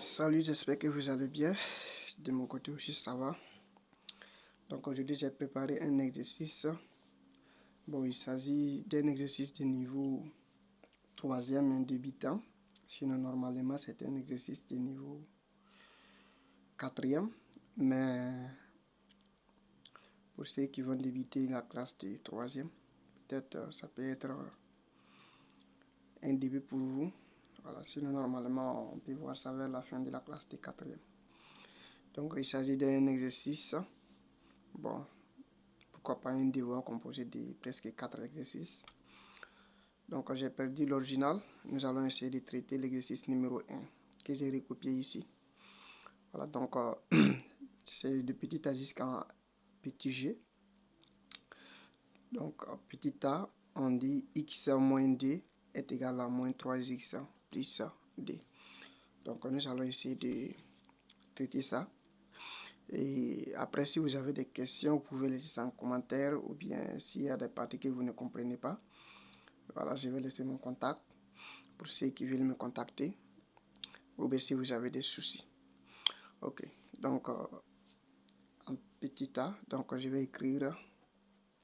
Salut, j'espère que vous allez bien. De mon côté aussi, ça va. Donc aujourd'hui, j'ai préparé un exercice. Bon, il s'agit d'un exercice de niveau 3e, un débutant. Sinon, normalement, c'est un exercice de niveau 4e. Mais pour ceux qui vont débuter la classe de 3e, peut-être ça peut être un début pour vous. Voilà, sinon, normalement, on peut voir ça vers la fin de la classe de 4e. Donc, il s'agit d'un exercice. Bon, pourquoi pas un devoir composé de presque 4 exercices. Donc j'ai perdu l'original. Nous allons essayer de traiter l'exercice numéro 1 que j'ai recopié ici. Voilà, donc c'est de petit a jusqu'à petit g. Donc petit a, on dit x moins d est égal à moins 3x plus d. Donc nous allons essayer de traiter ça. Et après, si vous avez des questions, vous pouvez laisser ça en commentaire, ou bien s'il y a des parties que vous ne comprenez pas, voilà, je vais laisser mon contact pour ceux qui veulent me contacter, ou bien si vous avez des soucis. Ok, donc en petit a, donc je vais écrire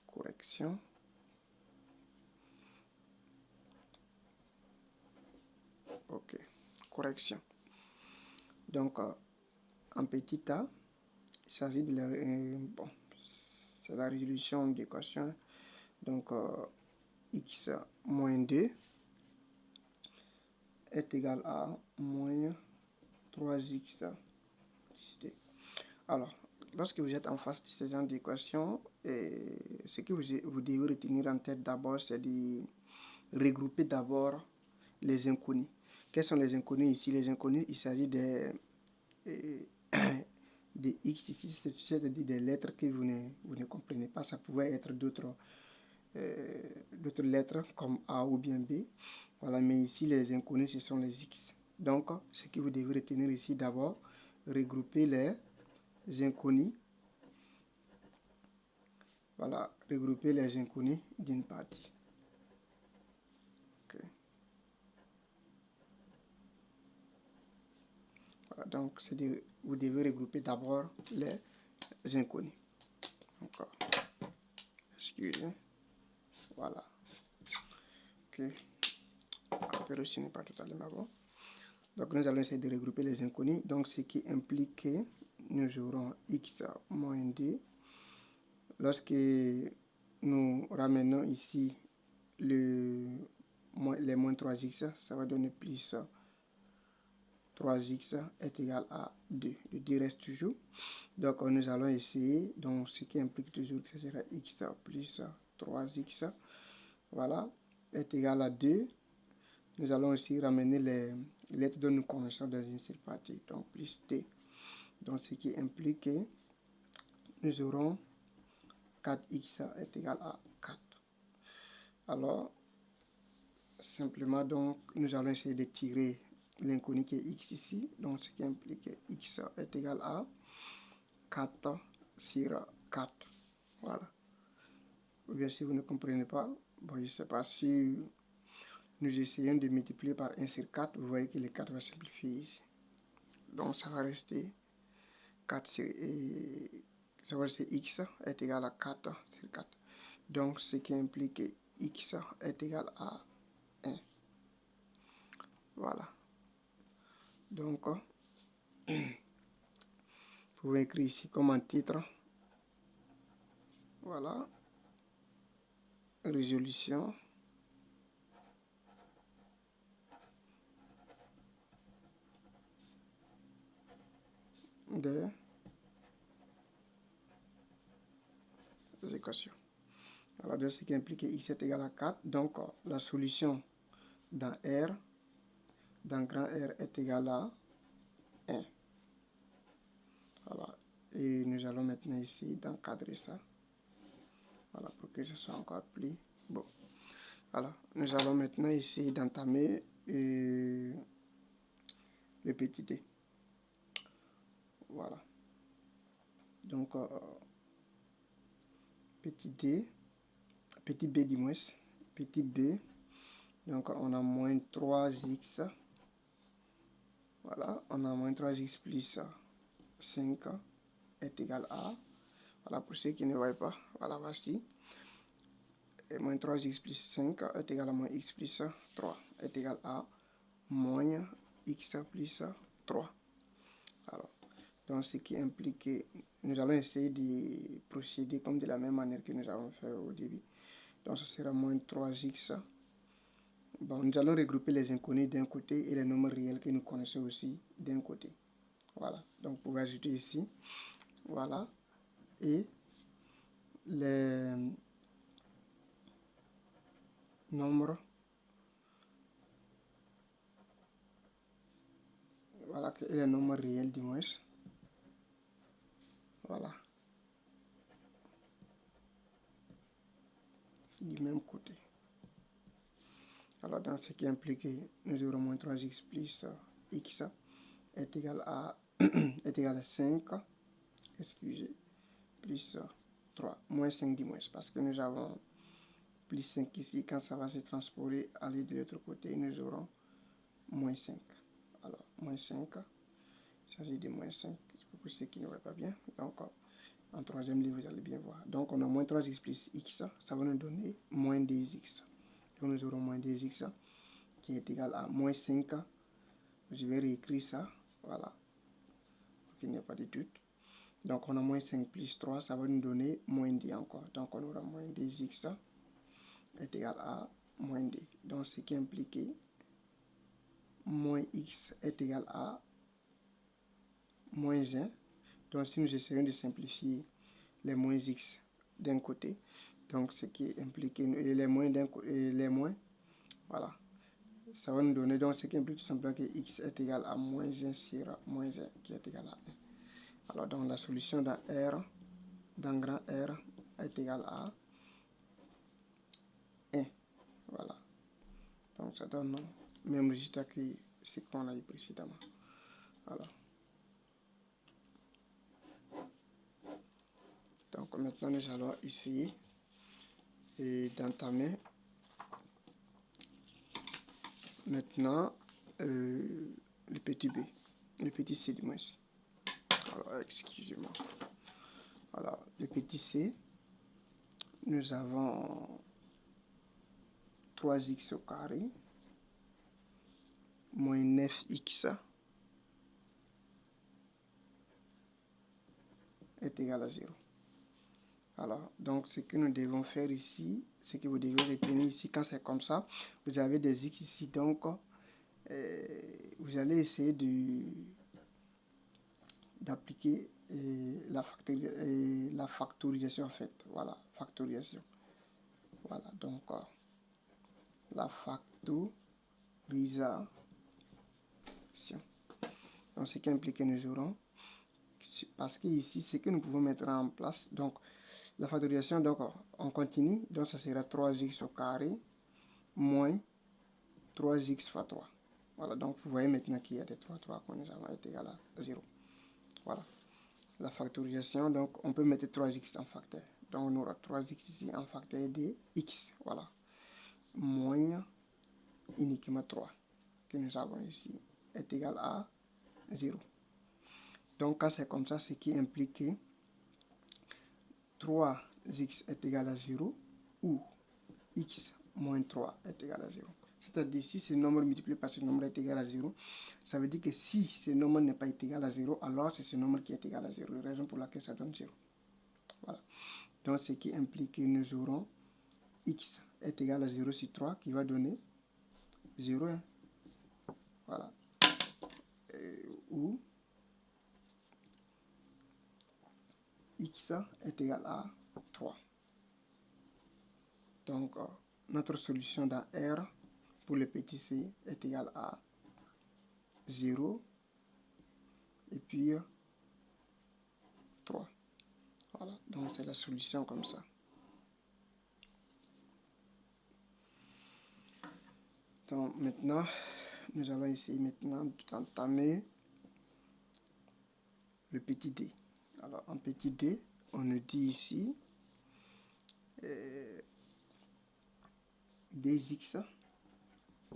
correction. Ok, correction. Donc en petit a, il s'agit de la, bon, c'est la résolution d'équation. Donc x moins 2 est égal à moins 3x plus d. Alors, lorsque vous êtes en face de ce genre d'équation, ce que vous devez retenir en tête d'abord, c'est de regrouper d'abord les inconnus. Quels sont les inconnus ici? Les inconnus, il s'agit de x ici, c'est-à-dire des lettres que vous ne comprenez pas. Ça pouvait être d'autres lettres comme A ou bien B. Voilà, mais ici, les inconnus, ce sont les x. Donc, ce que vous devez retenir ici d'abord, regrouper les inconnus. Voilà, regrouper les inconnus d'une partie. Okay. Voilà, donc vous devez regrouper d'abord les inconnus. Encore. Excusez. Voilà. Ok. Après aussi n'est pas totalement bon. Donc nous allons essayer de regrouper les inconnus. Donc ce qui implique que nous aurons x moins 2. Lorsque nous ramenons ici les moins 3x, ça va donner plus 3x est égal à 2. Le 2 reste toujours. Donc nous allons essayer, donc ce qui implique toujours que ce sera x plus 3x, voilà, est égal à 2. Nous allons aussi ramener les lettres dont nous connaissons dans une seule partie, donc plus d. Donc ce qui implique que nous aurons 4x est égal à 4. Alors, simplement, donc, nous allons essayer de tirer l'inconnu qui est x ici, donc ce qui implique que x est égal à 4 sur 4. Voilà. Ou bien si vous ne comprenez pas, bon, je ne sais pas si nous essayons de multiplier par 1 sur 4, vous voyez que le 4 va simplifier ici. Donc ça va rester 4 sur, ça va rester x est égal à 4 sur 4. Donc ce qui implique que x est égal à 1. Voilà. Donc, vous pouvez écrire ici comme un titre. Voilà. Résolution des équations. Alors, de ce qui implique que x est égal à 4. Donc, la solution dans R, dans grand R, est égal à 1. Voilà. Et nous allons maintenant ici d'encadrer ça. Voilà, pour que ce soit encore plus beau. Voilà. Nous allons maintenant ici d'entamer le petit d. Voilà. Donc, petit d, petit b du moins, petit b, donc on a moins 3x, Voilà, on a moins 3x plus 5 est égal à, voilà pour ceux qui ne voient pas, voilà voici, et moins 3x plus 5 est égal à moins x plus 3 est égal à moins x plus 3. Alors, donc ce qui implique que nous allons essayer de procéder comme de la même manière que nous avons fait au début. Donc ce sera moins 3x. Bon, nous allons regrouper les inconnus d'un côté et les nombres réels que nous connaissons aussi d'un côté. Voilà, donc vous pouvez ajouter ici. Voilà, et les nombres, voilà, et les nombres réels du moins. Voilà, du même côté. Alors, dans ce qui implique que nous aurons moins 3x plus x est égal à, est égal à 5, excusez, plus 3, moins 5 du moins, parce que nous avons plus 5 ici. Quand ça va se transposer, aller de l'autre côté, nous aurons moins 5. Alors, moins 5, il s'agit de moins 5, pour ceux qui ne voient pas bien. Donc, en troisième livre, vous allez bien voir. Donc, on a moins 3x plus x, ça va nous donner moins 2x. Donc, nous aurons moins 2x qui est égal à moins 5. Je vais réécrire ça, voilà, pour qu'il n'y ait pas de doute. Donc, on a moins 5 plus 3, ça va nous donner moins 2 encore. Donc, on aura moins 2x est égal à moins 2. Donc, ce qui implique moins x est égal à moins 1. Donc, si nous essayons de simplifier les moins x d'un côté, donc ce qui implique les moins d'un côté, les moins, voilà, ça va nous donner, donc ce qui implique tout simplement que x est égal à moins 1 sur moins 1 qui est égal à 1. Alors, donc la solution dans R, dans grand R, est égal à 1. Voilà. Donc, ça donne le même résultat que ce qu'on a eu précédemment. Alors, donc maintenant, nous allons essayer d'entamer maintenant le petit b, le petit c du moins. Alors, excusez-moi. Alors, le petit c, nous avons 3x au carré moins 9x est égal à 0. Alors, donc ce que nous devons faire ici, c'est que vous devez retenir ici, quand c'est comme ça, vous avez des x ici, donc vous allez essayer d'appliquer la factorisation en fait. Voilà, factorisation. Voilà, donc la factorisation. Donc, ce qui implique que nous aurons, parce que ici, c'est que nous pouvons mettre en place, donc la factorisation, donc on continue, donc ça sera 3x au carré moins 3x fois 3. Voilà, donc vous voyez maintenant qu'il y a des 3 que nous avons est égal à 0. Voilà, la factorisation, donc on peut mettre 3x en facteur. Donc on aura 3x ici en facteur de x, voilà, moins uniquement 3 que nous avons ici est égal à 0. Donc quand c'est comme ça, ce qui implique que 3x est égal à 0 ou x moins 3 est égal à 0. C'est-à-dire si ce nombre multiplié par ce nombre est égal à 0, ça veut dire que si ce nombre n'est pas égal à 0, alors c'est ce nombre qui est égal à 0. Raison pour laquelle ça donne 0. Voilà. Donc ce qui implique que nous aurons x est égal à 0 sur 3 qui va donner 0. Hein. Voilà. Ou x est égal à 3. Donc, notre solution dans R pour le petit c est égal à 0 et puis 3. Voilà, donc c'est la solution comme ça. Donc maintenant, nous allons essayer maintenant d'entamer le petit d. Alors en petit d, on nous dit ici 2x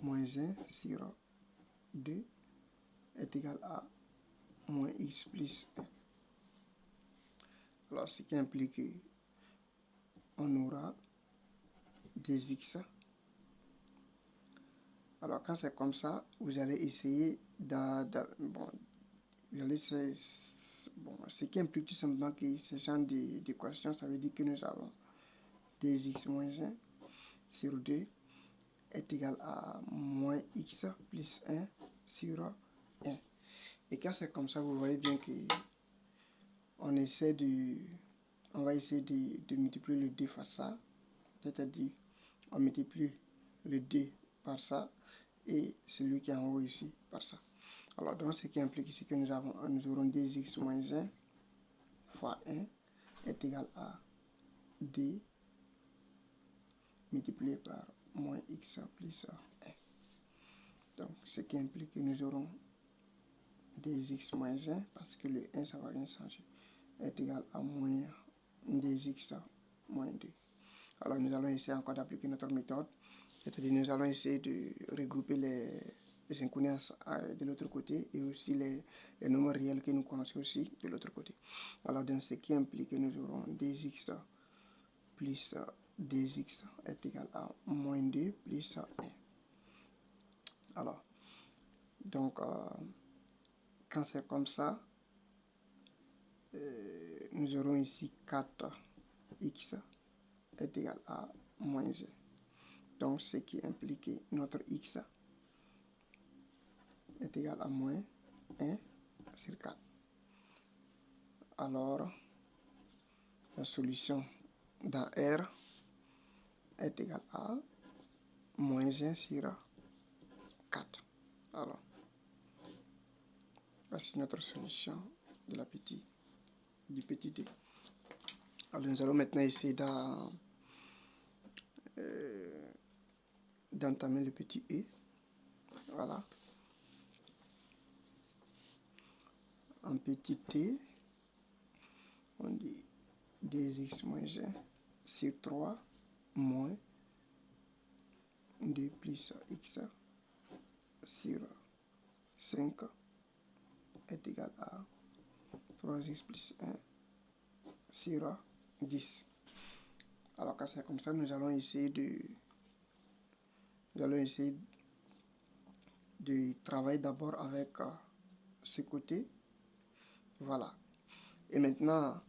moins 1 sur 2 est égal à moins x plus 1. Alors, ce qui implique qu'on aura des x. Alors, quand c'est comme ça, vous allez essayer ce qui implique tout simplement que ce genre d'équation, ça veut dire que nous avons des x moins 1 sur 2 est égal à moins x plus 1 sur 1. Et quand c'est comme ça, vous voyez bien que on va essayer de multiplier le 2 par ça, c'est-à-dire on multiplie le 2 par ça et celui qui est en haut ici par ça. Alors donc ce qui implique ici que nous aurons 2x moins 1 fois 1 est égal à 2 multiplié par moins x plus 1. Donc ce qui implique que nous aurons 2x moins 1, parce que le 1 ça va rien changer, est égal à moins 2x moins 2. Alors nous allons essayer encore d'appliquer notre méthode, c'est-à-dire nous allons essayer de regrouper les inconnus de l'autre côté et aussi les nombres réels que nous connaissons aussi de l'autre côté. Alors dans ce qui implique que nous aurons 2x plus 2x est égal à moins 2 plus 1. Alors, donc quand c'est comme ça, nous aurons ici 4x est égal à moins 1. Donc, ce qui implique que notre x est égal à moins 1 sur 4. Alors, la solution dans R est égale à moins 1 sur 4. Alors, voici notre solution de du petit d. Alors, nous allons maintenant essayer d'entamer le petit e. Voilà. En petit t, on dit 2x moins 1 sur 3 moins 2 plus x sur 5 est égal à 3x plus 1 sur 10. Alors quand c'est comme ça, nous allons essayer de travailler d'abord avec ce côté. Voilà. Et maintenant,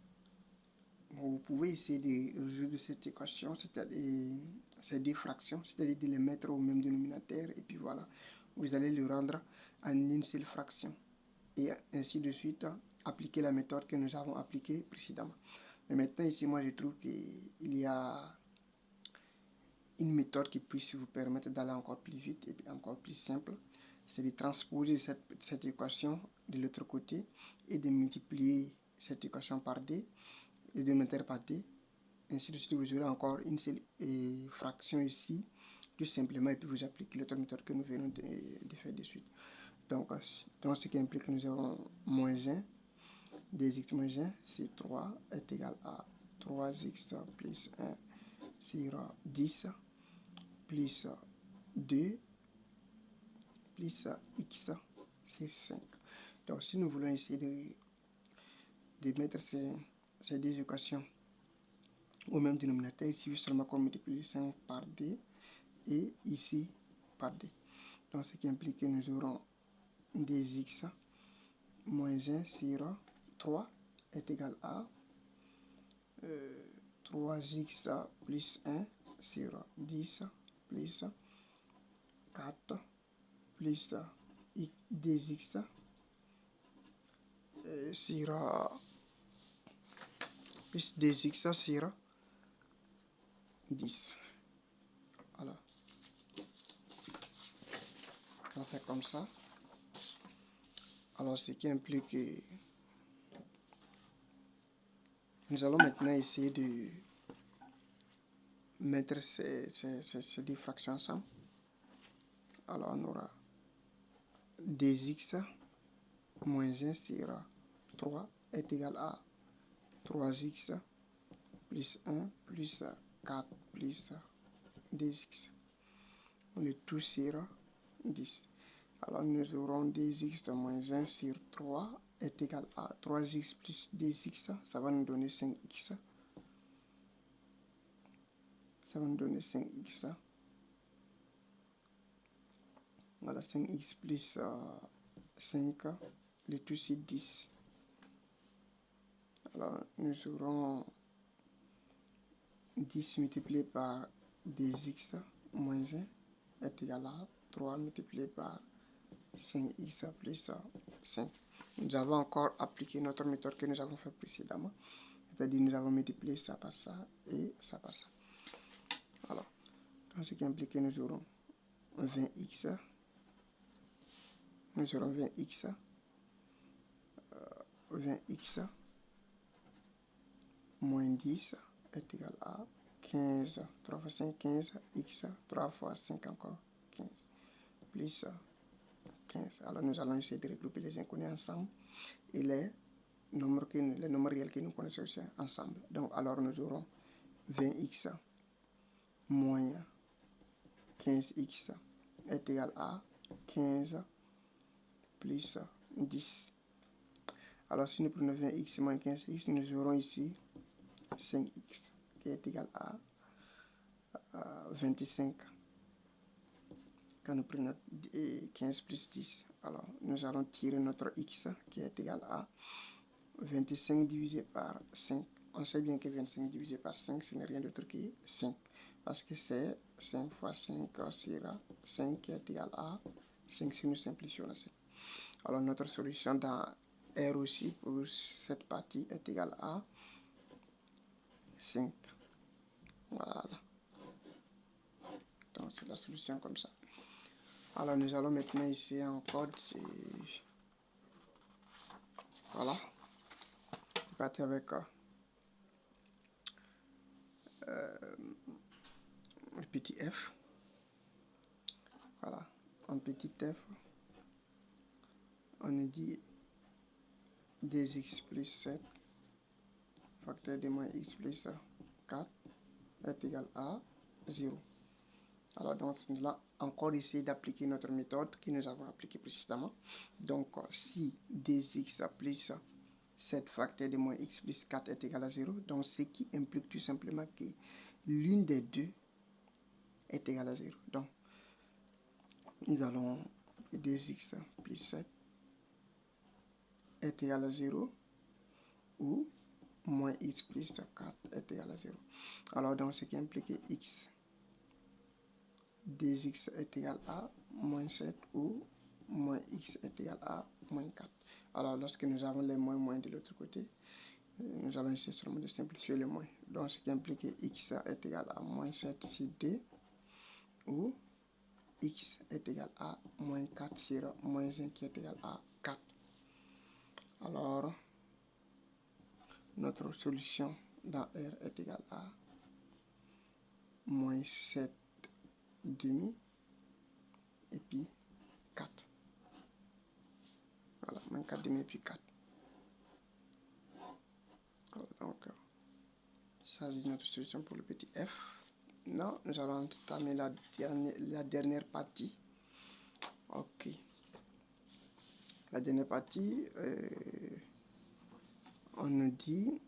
vous pouvez essayer de résoudre cette équation, c'est-à-dire ces deux fractions, c'est-à-dire de les mettre au même dénominateur. Et puis voilà, vous allez le rendre en une seule fraction. Et ainsi de suite, appliquer la méthode que nous avons appliquée précédemment. Mais maintenant, ici, moi, je trouve qu'il y a une méthode qui puisse vous permettre d'aller encore plus vite et encore plus simple. C'est de transposer cette équation de l'autre côté et de multiplier cette équation par d, le dénominateur par d. Ainsi de suite, vous aurez encore une seule fraction ici, tout simplement, et puis vous appliquez l'autre méthode que nous venons de faire de suite. Donc, ce qui implique que nous avons moins 1, 2x moins 1 sur 3 est égal à 3x plus 1 sur 10 plus 2 plus x sur 5. Donc, si nous voulons essayer de mettre ces deux équations au même dénominateur, ici, il faut seulement qu'on multiplie 5 par d et ici par d. Donc, ce qui implique que nous aurons 2x moins 1 sur 3 est égal à 3x plus 1 sur 10 plus 4 plus 2x sur plus 2x sur 10. Alors, quand c'est comme ça, alors ce qui implique que nous allons maintenant essayer de mettre ces deux fractions ensemble. Alors, on aura 2x moins 1 sur 3 est égal à 3x plus 1 plus 4 plus 2x. Le tout sur 10. Alors nous aurons 2x moins 1 sur 3 est égal à 3x plus 2x, ça va nous donner 5x. Ça va nous donner 5x. Voilà, 5x plus 5, le tout c'est 10. Alors nous aurons 10 multiplié par 2x moins 1 est égal à 3 multiplié par 5x plus 5. Nous avons encore appliqué notre méthode que nous avons fait précédemment. C'est-à-dire nous avons multiplié ça par ça et ça par ça. Alors, dans ce qui implique que nous aurons 20x. Nous aurons 20x. 20x moins 10 est égal à 15. 3 fois 5, 15. X. 3 fois 5 encore 15. Plus 15. Alors nous allons essayer de regrouper les inconnus ensemble et les nombres réels que nous connaissons aussi ensemble. Donc alors nous aurons 20x moins 15x est égal à 15 plus 10. Alors si nous prenons 20x moins 15x, nous aurons ici 5x qui est égal à 25. Quand nous prenons 15 plus 10, alors nous allons tirer notre x qui est égal à 25 divisé par 5. On sait bien que 25 divisé par 5, ce n'est rien d'autre que 5. Parce que c'est 5 fois 5 sur 5 qui est égal à 5 si nous simplifions la 5. Alors notre solution dans R aussi pour cette partie est égale à 5. Voilà. Donc c'est la solution comme ça. Alors nous allons maintenant ici en code. Voilà. Je partir avec le petit f. Voilà. En petit f, on nous dit 2x plus 7 facteur de moins x plus 4 est égal à 0. Alors, donc, nous allons encore essayer d'appliquer notre méthode que nous avons appliquée précédemment. Donc, si 2x plus 7 facteur de moins x plus 4 est égal à 0, donc ce qui implique tout simplement que l'une des deux est égale à 0. Donc, nous allons 2x plus 7 est égal à 0 ou moins x plus 4 est égal à 0. Alors, donc, ce qui implique que x 2x est égal à moins 7 ou moins x est égal à moins 4. Alors, lorsque nous avons les moins de l'autre côté, nous allons essayer seulement de simplifier le moins. Donc, ce qui implique que x est égal à moins 7 sur 2 ou x est égal à moins 4 sur moins 1 qui est égal à 4. Alors, notre solution dans R est égale à moins 7 demi et puis 4. Voilà, moins 4 demi et puis 4. Alors, donc, ça c'est notre solution pour le petit f. Non, nous allons entamer la dernière partie. Ok. La dernière partie, on nous dit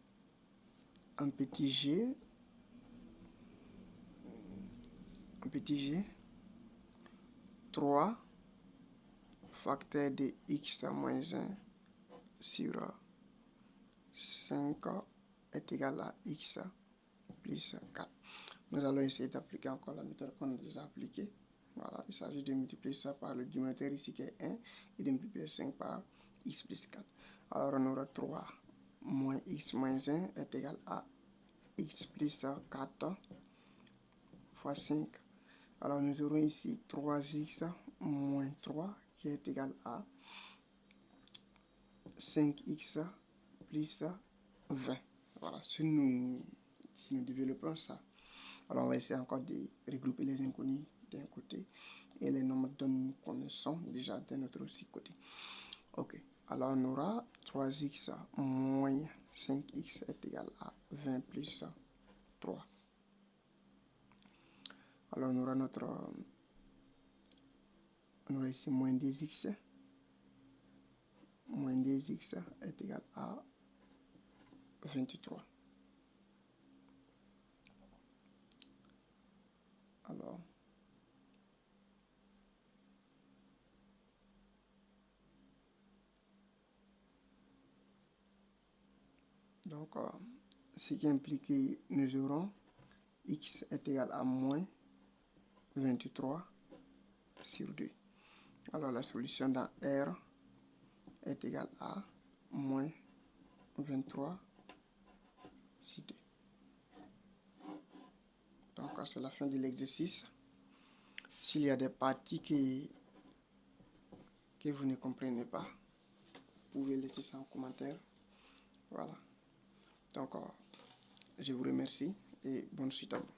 un petit g 3 facteur de x moins 1 sur 5 est égal à x plus 4. Nous allons essayer d'appliquer encore la méthode qu'on a déjà appliquée. Voilà, il s'agit de multiplier ça par le dénominateur ici qui est 1 et de multiplier 5 par x plus 4. Alors on aura 3 moins x moins 1 est égal à x plus 4 fois 5. Alors nous aurons ici 3x moins 3 qui est égal à 5x plus 20. Voilà, si nous développons ça. Alors on va essayer encore de regrouper les inconnus d'un côté et les nombres dont nous connaissons déjà de notre aussi côté. Ok, alors on aura 3x moins 5x est égal à 20 plus 3. Alors on aura notre on aura ici moins 2x. Moins 2x est égal à 23. Alors, donc, ce qui implique que nous aurons x est égal à moins 23 sur 2. Alors, la solution dans R est égale à moins 23 sur 2. Donc, c'est la fin de l'exercice. S'il y a des parties que vous ne comprenez pas, vous pouvez laisser ça en commentaire. Voilà. Donc, je vous remercie et bonne suite à vous.